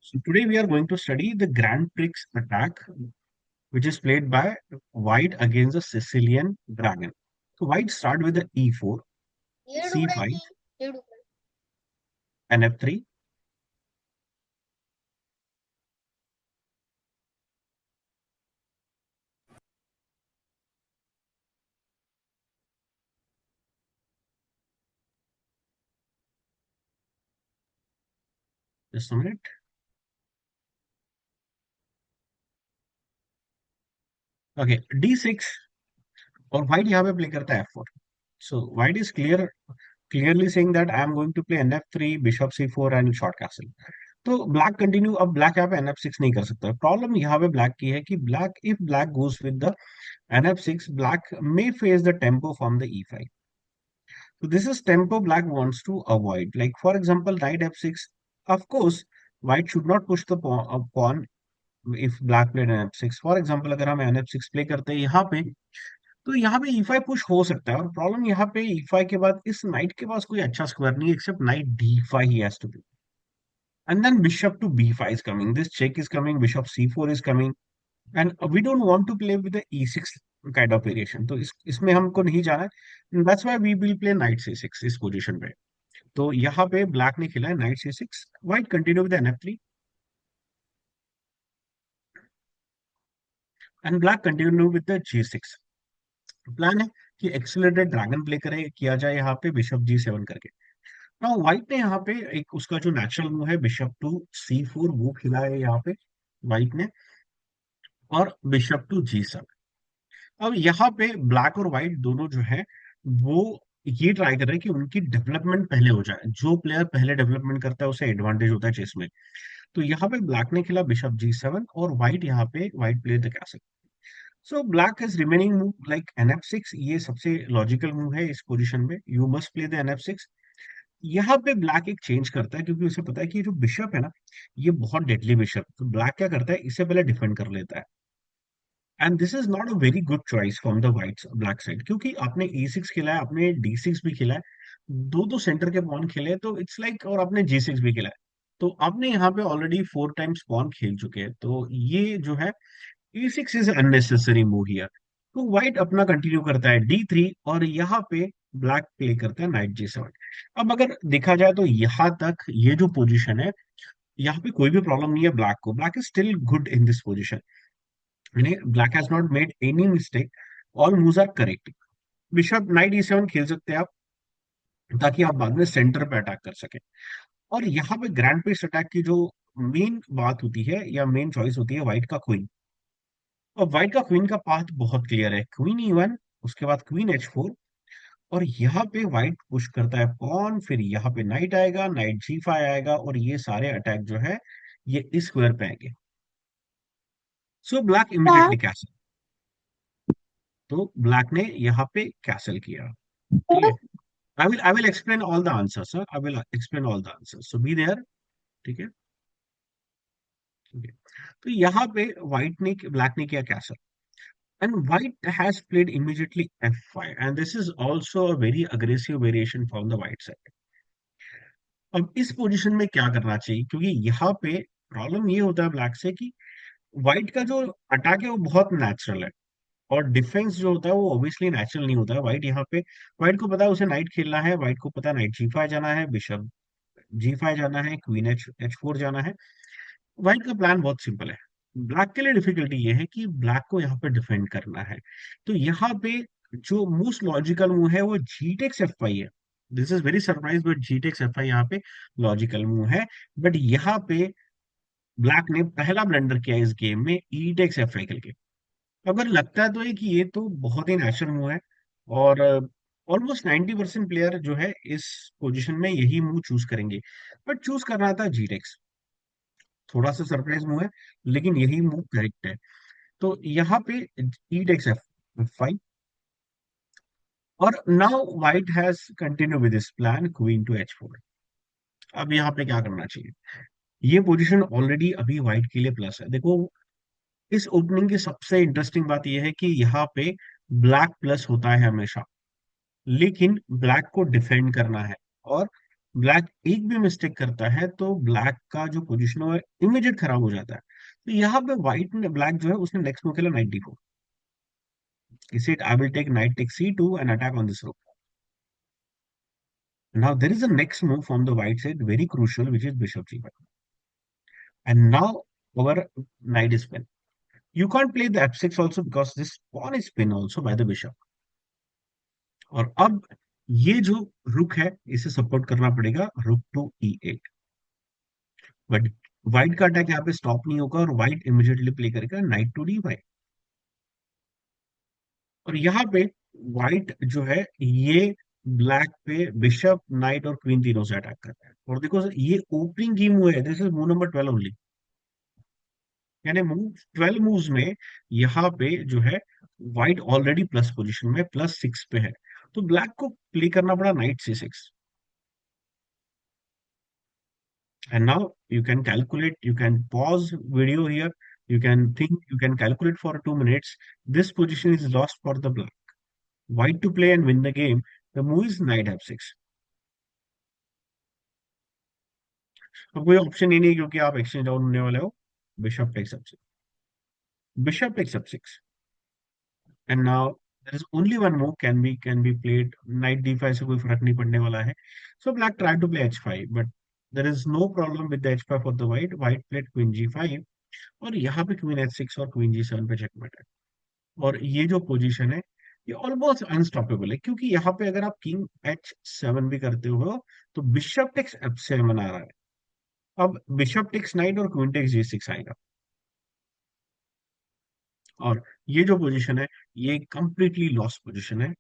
So today we are going to study the Grand Prix attack, which is played by White against the Sicilian Dragon. So White start with the E4, C5, and F3. Just a minute. Okay, D6 और White यहाँ पे play करता है F4. So White is clearly saying that I am going to play NF3, Bishop C4 and short castle. तो black continue अब black यहाँ पे NF6 नहीं कर सकता. प्रॉब्लम यहाँ पे ब्लैक की है कि black if black goes with the NF6, black may face the tempo from the E5. So this is tempo black wants to avoid. Like for example, knight f6. Of course, white should not push the pawn if black played an f6. For example, अगर हम N F six play करते हैं यहाँ पे, तो यहाँ पे e5 push हो सकता है. और प्रॉब्लम यहाँ पे e5 के बाद इस नाइट के पास कोई अच्छा स्क्वायर नहीं है except knight d5 he has to do. And then bishop to b5 is coming. This check is coming. Bishop c4 is coming. And we don't want to play with the e6 kind of variation. तो इसमें हमको नहीं जाना है. That's why we will play knight c6 इस position पे. तो यहाँ पे ब्लैक ने खेला है night c6. White continue with nf3 and black continue with the g6. Plan है कि एक्सीलरेटेड ड्रैगन प्ले करे किया जाए यहाँ पे बिशप g7 करके. नाउ व्हाइट ने यहाँ पे एक उसका जो नेचुरल मूव है बिशप टू c4 वो खेला है यहाँ पे व्हाइट ने, और बिशप टू g7. अब यहाँ पे ब्लैक और व्हाइट दोनों जो है वो ये ट्राई कर रहे हैं कि उनकी डेवलपमेंट पहले हो जाए. जो प्लेयर पहले डेवलपमेंट करता है उसे एडवांटेज होता है चेस में. तो यहाँ पे ब्लैक ने खेला बिशप g7 और व्हाइट यहाँ पे white play the castle. So black is remaining move like nf6. ये सबसे लॉजिकल मूव है इस पोजीशन में. You must play the nf6. यहाँ पे ब्लैक एक चेंज करता है क्योंकि उसे पता है कि ये जो बिशप है ना, ये बहुत डेडली बिशप. तो ब्लैक क्या करता है, इसे पहले डिफेंड कर लेता है. And this is not a very good choice from the white black side, क्योंकि आपने e6 खेला है, आपने d6 भी खेला है, दो दो सेंटर के पॉन खेले, तो इट्स लाइक, और आपने g6 भी खेला है. तो आपने यहाँ पे ऑलरेडी 4 टाइम्स पॉन खेल चुके हैं. तो ये जो है e6 is unnecessary move here. तो व्हाइट अपना कंटिन्यू करता है d3 और यहाँ पे ब्लैक प्ले करता है नाइट g7. अब अगर देखा जाए तो यहाँ तक ये जो पोजीशन है, यहाँ पे कोई भी प्रॉब्लम नहीं है ब्लैक को. Black is still good in this position. Black has not made any mistake. All moves are correct. Bishop knight e7 खेल सकते हैं आप, ताकि आप बाद में सेंटर पे अटैक कर सके. और यहाँ पे ग्रैंड प्रिक्स अटैक की जो मेन बात होती है या मेन चॉइस होती है व्हाइट का क्वीन. और व्हाइट का क्वीन का पाथ बहुत क्लियर है. क्वीन e1, उसके बाद क्वीन h4, और यहाँ पे व्हाइट पुश करता है पॉन. फिर यहाँ पे नाइट आएगा, नाइट g5 आएगा, और ये सारे अटैक जो है ये इस स्क्वायर पे आएंगे. So black immediately castle. तो ब्लैक ने यहाँ पे कैसल किया. ठीक है. I will explain all the answers, sir. I will explain all the answers. So be there. ठीक है. ठीक है. तो यहाँ पे व्हाइट ने ब्लैक ने किया castle. And white has played immediately f5, and this is also a very aggressive variation from the white side. अब इस पोजीशन में क्या करना चाहिए, क्योंकि यहाँ पे प्रॉब्लम ये होता है ब्लैक से कि व्हाइट का जो अटैक है वो बहुत नेचुरल है, और डिफेंस जो होता है वो ऑब्वियसली नेचुरल नहीं होता है. व्हाइट यहाँ पे, व्हाइट को पता है उसे नाइट खेलना है, व्हाइट को पता है नाइट g5 जाना है, बिशप g5 जाना है, क्वीन h4 जाना है. व्हाइट का प्लान बहुत सिंपल है. ब्लैक के लिए डिफिकल्टी ये है कि ब्लैक को यहाँ पे डिफेंड करना है. तो यहाँ पे जो मोस्ट लॉजिकल मूव है वो जी टेक्स एफ आई है. This is very surprise, but g takes f i यहाँ पे लॉजिकल मूव है. बट यहाँ पे ब्लैक ने पहला ब्लंडर किया इस गेम में ई टेक्स एफ आई करके. अगर लगता है तो ये कि ये तो बहुत ही नेचुरल मूव है, और ऑलमोस्ट 90% प्लेयर जो है इस पोजीशन में यही मूव चूज करेंगे. बट चूज करना था जी टेक्स. थोड़ा सा सरप्राइज मूव है, लेकिन यही मूव करेक्ट है. तो यहाँ पे ई टेक्स f5, और now white has continue with this plan queen to h4. अब यहाँ पे क्या करना चाहिए, ये पोजीशन ऑलरेडी अभी व्हाइट के लिए प्लस है. देखो, इस ओपनिंग की सबसे इंटरेस्टिंग बात यह है कि यहाँ पे ब्लैक प्लस होता है हमेशा, लेकिन ब्लैक को डिफेंड करना है. और ब्लैक एक भी मिस्टेक करता है तो ब्लैक का जो पोजीशन है इमीडिएट खराब हो जाता है। तो यहाँ पे व्हाइट ने ब्लैक जो है उसने नेक्स्ट मूव खेला night D4। He said, I will take knight takes C2 and attack on this rook. Now there is a next move from the white side, very crucial, which is bishop G5. And now our knight is pinned. You can't play the F6 also because this pawn is pinned also by the bishop. और अब ये जो रुक है इसे support करना पड़ेगा rook to E8। But white का अटैक यहाँ पे स्टॉप नहीं होगा और व्हाइट इमीडिएटली प्ले करेगा नाइट टू D5। और यहाँ पे व्हाइट जो है ये ब्लैक पे बिशप नाइट और क्वीन तीनों से अटैक कर रहा है। और देखो ये ओपनिंग गेम हुआ है, this is move number 12 only. यानी मूव 12 मूव्स में यहाँ पे जो है व्हाइट ऑलरेडी प्लस पोजीशन में +6 पे है। तो ब्लैक को प्ले करना पड़ा night C6। And now you can calculate, you can pause video here, you can think, you can calculate for 2 minutes. This position is lost for the black. White to play and win the game. The move is knight F6. अब कोई option ही नहीं क्योंकि आप exchange down होने वाले हो। Bishop takes F6, bishop takes F6। And now there is only one move can be played, knight D5 से कोई फर्क नहीं पड़ने वाला है। So black try to play H5 but there is no problem with the H5 for the white. White played queen G5 और यहाँ पे क्वीन H6 और क्वीन G7 पे चेकमेट है। और ये जो पोजीशन है ये ऑलमोस्ट अनस्टॉपेबल है क्योंकि यहाँ पे अगर आप किंग H7 भी करते हो तो बिशप टेक्स F7 आ रहा है। अब बिशप टेक्स नाइट और क्वीन टेक्स G6 आएगा। और ये जो पोजीशन है ये कंप्लीटली लॉस्ट पोजीशन है।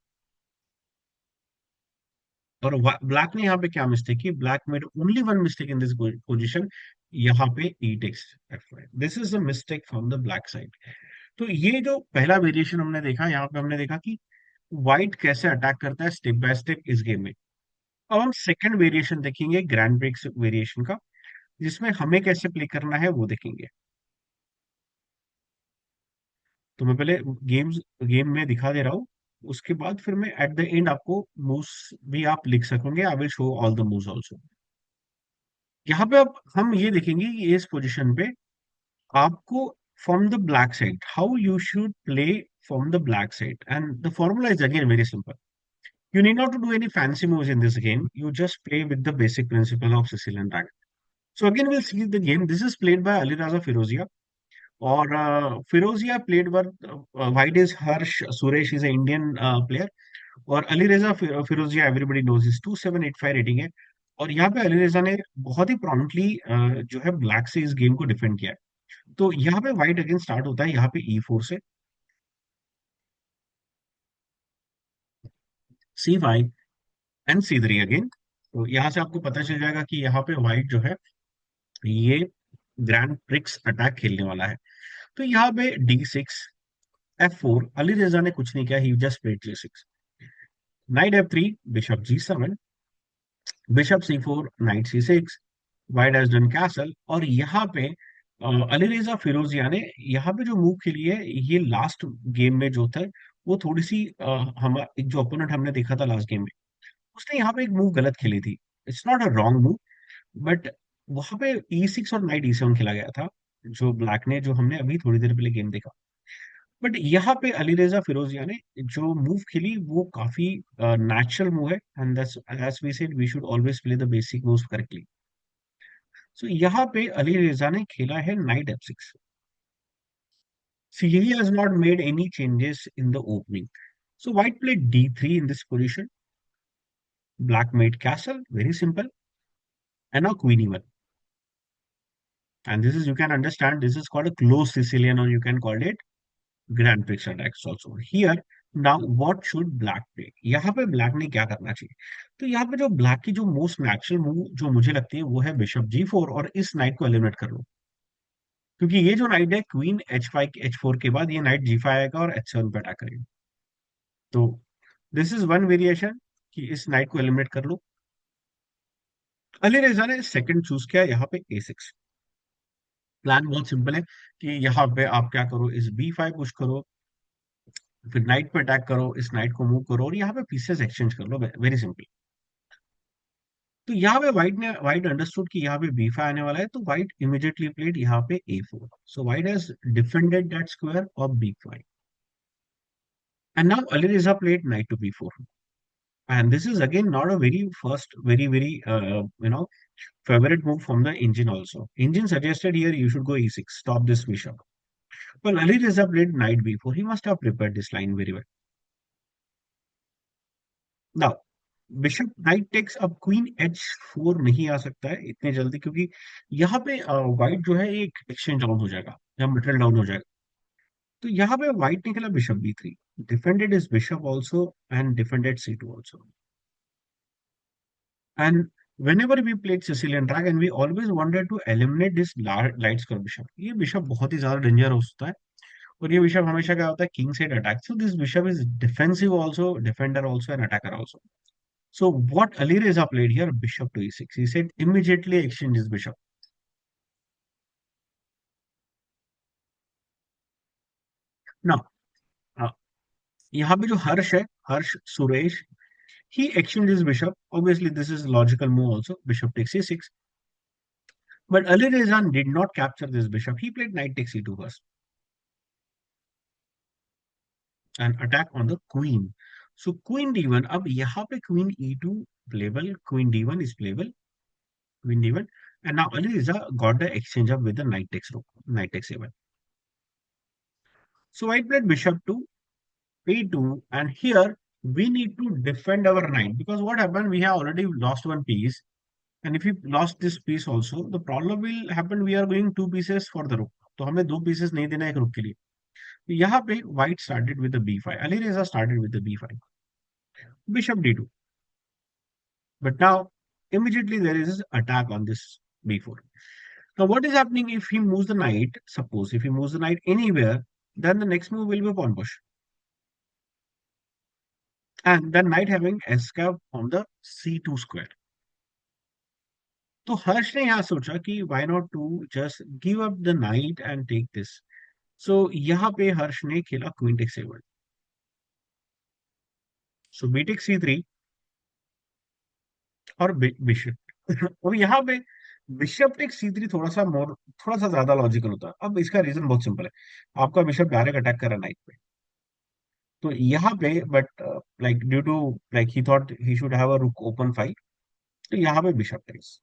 और ब्लैक ने यहाँ पे क्या मिस्टेक की, black made only one mistake in this position, यहाँ पे e takes F5। This is the mistake from the black side. तो ये जो पहला वेरिएशन हमने देखा, यहाँ पे हमने देखा कि व्हाइट कैसे अटैक करता है स्टेप बाय स्टेप इस गेम में। अब हम सेकंड वेरिएशन देखेंगे ग्रैंड प्रिक्स वेरिएशन का, जिसमें हमें कैसे प्ले करना है वो देखेंगे। तो मैं पहले गेम्स गेम में दिखा दे रहा हूँ, उसके बाद फिर मैं एट द एंड आपको मूव्स भी आप लिख सकोगे। I will show all the moves also. यहाँ पे अब हम ये देखेंगे कि इस पोजीशन पे आपको from the black side how you should play from the black side, and the formula is again very simple. You need not to do any fancy moves in this game. You just play with the basic principle of Sicilian Dragon. So again, we'll see the game. This is played by Ali Raza Firozia. Or Firozia played by White is Harsh Suresh is an Indian player. और Alireza Firouzja everybody knows is 2785 rating है। और यहाँ पे Ali Reza ने बहुत ही promptly जो है black से इस गेम को डिफेंड किया है। तो यहाँ पे व्हाइट अगेन स्टार्ट होता है यहाँ पे E4 से C5 एंड C3 अगेन। तो यहाँ से आपको पता चल जाएगा कि यहाँ पे व्हाइट जो है ये ग्रैंड प्रिक्स अटैक खेलने वाला है। तो यहाँ पे D6 F4, अली रेजा ने कुछ नहीं किया, he just played G6, knight F3, bishop G7, bishop C4, knight C6, white has done castle. और यहाँ पे अली रेजा फिरोजिया ने यहाँ पे जो मूव खेली है ये लास्ट गेम में जो था वो थोड़ी सी हम जो ओपोनेंट हमने देखा था लास्ट गेम में उसने यहाँ पे एक मूव गलत खेली थी। It's not a wrong move but वहां पे E6 और नाइट E7 खेला गया था जो ब्लैक ने, जो हमने अभी थोड़ी देर पहले गेम देखा। बट यहाँ पे अली रेजा फिरोजिया ने जो मूव खेली वो काफी नेचुरल मूव है, and that's as we said we should always play the basic moves correctly. So यहाँ पे अली रेजा ने खेला है knight F6। So he has not made any changes in the opening. So white played D3 in this position. Black made castle, very simple, and now queen E1. And this is, you can understand, this is called a close Sicilian, or you can call it Grand Prix attacks also. Here, now what should black play? यहाँ पे black ने क्या करना चाहिए? तो यहाँ पे जो black की जो मोस्ट नेचुरल मूव जो मुझे लगती है वो है बिशप G4 और इस नाइट को एलिमिनेट कर लो। क्योंकि ये जो नाइट है क्वीन H5 H4 के बाद ये नाइट G5 आएगा और H7 पे अटैक करेगा। तो दिस इज वन वेरिएशन कि इस नाइट को एलिमिनेट कर लो। अली रेजा ने सेकंड चूज किया यहाँ पे A6। प्लान बहुत सिंपल है कि यहाँ पे आप क्या करो, इस B5 पुश करो, फिर नाइट पे अटैक करो, इस नाइट को मूव करो और यहाँ पे पीसेस एक्सचेंज कर लो, वेरी सिंपल। तो यहाँ पे व्हाइट अंडरस्टूड कि यहाँ पे b5 आने वाला है, तो व्हाइट इमीडिएटली प्लेड यहाँ पे a4. So white has defended that square of b5. And now Ali Reza played knight to b4. And this is again not a very first, very, favorite move from the engine also. Engine suggested here you should go e6, stop this bishop. Well, Ali Reza played knight b4. He must have prepared this line very well. Now, bishop knight takes, अब queen h4 नहीं आ सकता है इतने जल्दी, क्योंकि यहाँ पे white जो है एक एक्सचेंज डाउन हो जाएगा या मटेरियल डाउन हो जाएगा. तो यहाँ पे व्हाइट ने खेला bishop b3, defended is bishop also and defended c2 also. And whenever we played Sicilian Dragon, we always wanted to eliminate this light square bishop. ये बिशप बहुत ही ज्यादा डेंजर होता है, और ये बिशप हमेशा क्या होता है, king side attack. So this bishop is defensive also, defender also and attacker also. So what Ali Reza played here, bishop to e6. He said immediately exchange his bishop. Now, uh, यहाँ पे जो हर्ष है, हर्ष Suresh, he exchanged his bishop. Obviously, this is logical move also. Bishop takes e6. But Ali Reza did not capture this bishop. He played knight takes e2 first and attack on the queen. So queen d1. अब यहाँ पे queen e2 playable, queen d1 is playable, queen d1. And now Ali Reza got the exchange up with the knight takes rook, knight takes a1. So I played bishop to a2, and here we need to defend our knight, because what happened, we have already lost one piece, and if we lost this piece also, the problem will happen, we are going two pieces for the rook. तो हमें दो pieces नहीं देना एक rook के लिए. तो यहाँ पे white started with the b5. Ali Reza started with the b5. Bishop d2. But now immediately there is attack on this b4. Now what is happening if he moves the knight? Suppose if he moves the knight anywhere, then the next move will be pawn push. And the knight having escape on the c2 square. तो हर्ष ने यहाँ सोचा कि why not to just give up the knight and take this. So यहाँ पे हर्ष ने खेला queen takes a1. So b takes c3 और बिशप. और यहाँ पे बिशप टेक c3 थोड़ा सा ज्यादा लॉजिकल होता है. अब इसका रीजन बहुत सिंपल है. आपका बिशप डायरेक्ट अटैक कर रहा है नाइट पे, तो यहाँ पे but like due to like he thought he should have a rook open file, तो यहाँ पे bishop takes.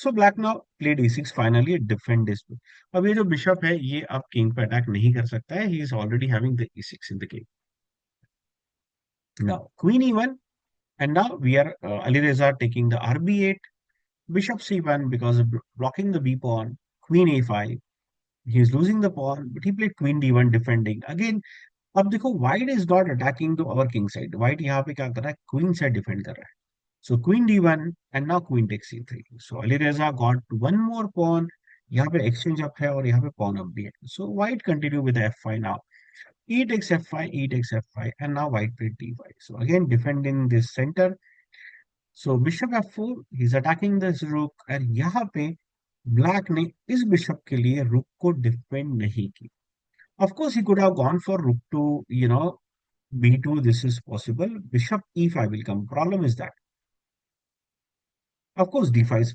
So black now played e6 finally defend this. अब ये जो बिशप है ये अब किंग पे अटैक नहीं कर सकता है. He is already having the e6 in the game. Now queen e1, and now we are Ali Reza taking the rb8, bishop c1 because of blocking the b pawn, queen a5. He is losing the pawn, but he played queen d1 defending. Again, अब देखो white is not attacking to our king side. White यहाँ पे क्या कर रहा है, queen side defend कर रहा है. So queen d1 and now queen takes c3. So Ali Reza got one more pawn. यहाँ पे exchange up है और यहाँ पे pawn up भी है. So white continue with f5 now. E takes f5, e takes f5, and now white played d5. So again defending this center. So bishop f4, he's attacking this rook, and यहाँ पे black ने इस bishop के लिए रुक को defend नहीं की. Of course, he could have gone for rook to, b2. This is possible. Bishop e5 will come. Problem is that, of course, d5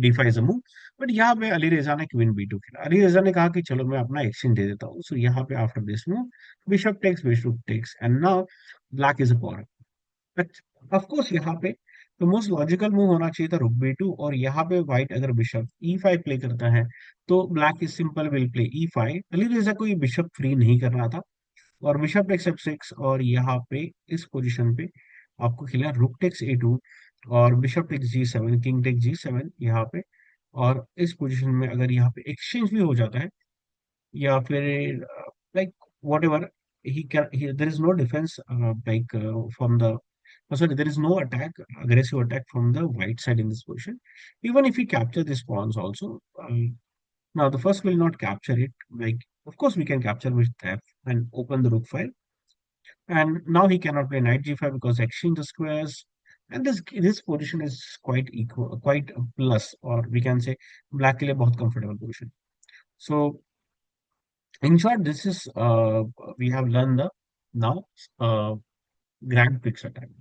d5 is a move. But यहाँ पे अली रेजा ने queen b2 खेला. Ali Reza ने कहा कि चलो मैं अपना एक्सचेंज दे देता हूँ. सो यहाँ पे after this move bishop takes and now black is a power. But of course यहाँ पे तो मोस्ट लॉजिकल मूव होना चाहिए था रुक b2, और यहाँ पे व्हाइट अगर बिशप e5 प्ले करता है तो black is simple will play e5. Ali रेजा को ये बिशप फ्री नहीं करना था, और बिशप टेक्स f6, और यहाँ पे इस पोजीशन पे आपको खेला रुक टेक्स a2 और bishop takes g7, king takes g7 यहाँ पे. और इस पोजीशन में अगर यहाँ पे एक्सचेंज भी हो जाता है या फिर like what ever, there is no defense from the sorry, there is no aggressive attack from the white side in this position. Even if we capture these pawns also, now the first will not capture it. Like, of course, we can capture with f and open the rook file. And now he cannot play knight g5 because exchange the squares. And this position is quite equal, quite plus, or we can say black के लिए बहुत comfortable position. So in short, this is we have learned the now uh, grand picture time.